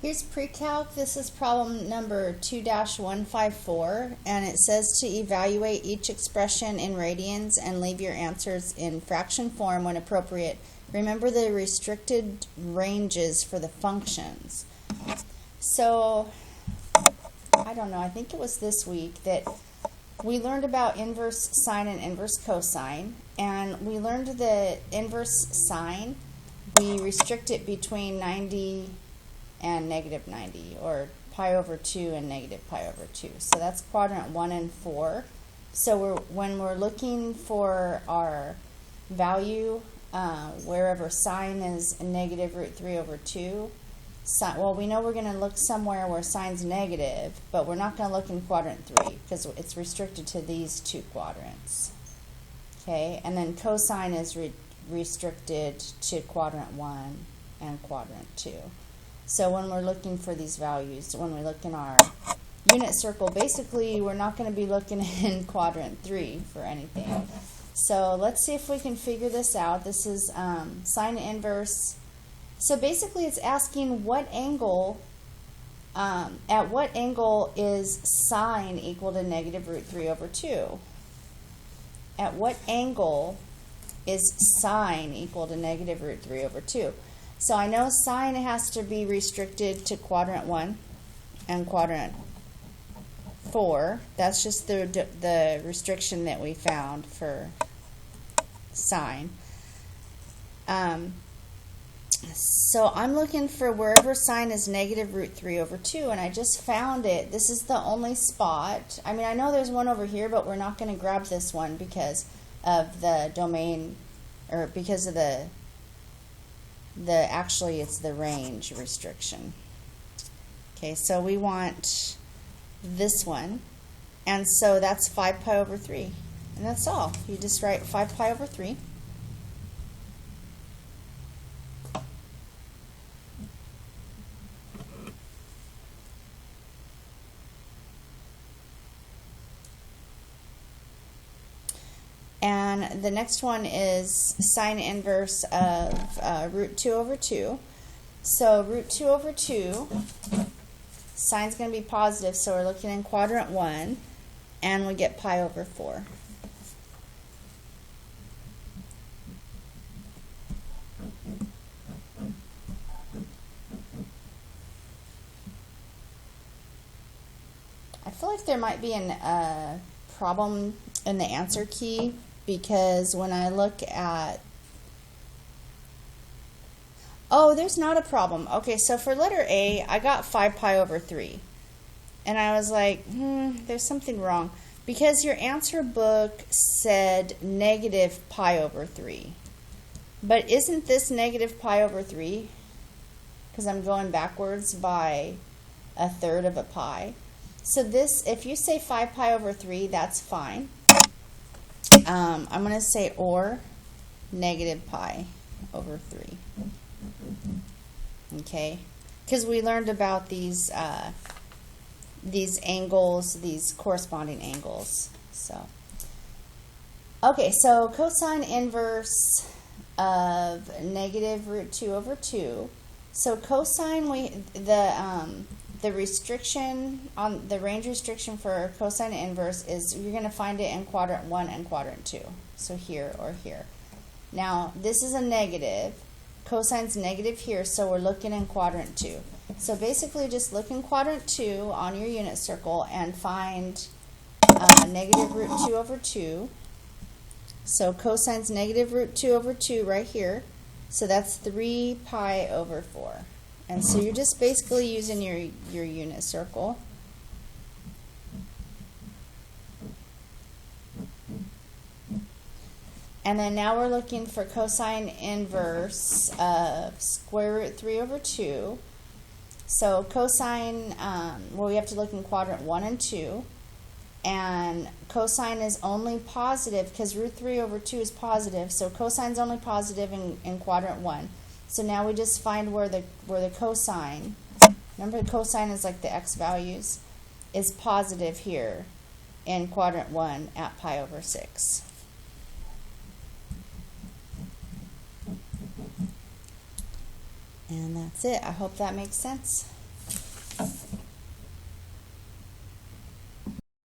Here's pre-calc. This is problem number 2-154, and it says to evaluate each expression in radians and leave your answers in fraction form when appropriate. Remember the restricted ranges for the functions. So, I don't know, I think it was this week that we learned about inverse sine and inverse cosine, and we learned that inverse sine, we restrict it between 90 and negative 90, or pi over 2 and negative pi over 2. So that's quadrant 1 and 4. So when we're looking for our value, wherever sine is negative root 3 over 2, well, we know we're going to look somewhere where sine's negative, but we're not going to look in quadrant 3 because it's restricted to these two quadrants. Okay, and then cosine is restricted to quadrant 1 and quadrant 2. So when we're looking for these values, when we look in our unit circle, basically we're not going to be looking in quadrant 3 for anything. So let's see if we can figure this out. This is sine inverse. So basically it's asking what angle, at what angle is sine equal to negative root 3 over 2? At what angle is sine equal to negative root 3 over 2? So I know sine has to be restricted to quadrant 1 and quadrant 4. That's just the restriction that we found for sine. So I'm looking for wherever sine is negative root 3 over 2, and I just found it. This is the only spot. I mean, I know there's one over here, but we're not going to grab this one because of the domain, or because of actually it's the range restriction. Okay, so we want this one, and so that's 5 pi over 3, and that's all. You just write 5 pi over 3. And the next one is sine inverse of root 2 over 2. So root 2 over 2, sine's going to be positive, so we're looking in quadrant 1, and we get pi over 4. I feel like there might be a problem in the answer key, because when I look at, oh, there's not a problem. Okay, so for letter A, I got 5 pi over 3. And I was like, there's something wrong. Because your answer book said negative pi over 3. But isn't this negative pi over 3? Because I'm going backwards by a third of a pi. So this, if you say 5 pi over 3, that's fine. I'm going to say or negative pi over 3. Okay, because we learned about these angles, these corresponding angles. So, okay, so cosine inverse of negative root 2 over 2. So cosine, the restriction on the range restriction for cosine inverse is you're going to find it in quadrant 1 and quadrant 2. So here or here. Now this is a negative. Cosine's negative here, so we're looking in quadrant 2. So basically just look in quadrant 2 on your unit circle and find negative root 2 over 2. So cosine's negative root 2 over 2 right here. So that's 3 pi over 4. And so you're just basically using your unit circle. And then now we're looking for cosine inverse of square root 3 over 2. So cosine, well, we have to look in quadrant 1 and 2. And cosine is only positive because root 3 over 2 is positive. So cosine's only positive in quadrant 1. So now we just find where the cosine, remember the cosine is like the x values, is positive here in quadrant 1 at pi over 6. And that's it. I hope that makes sense.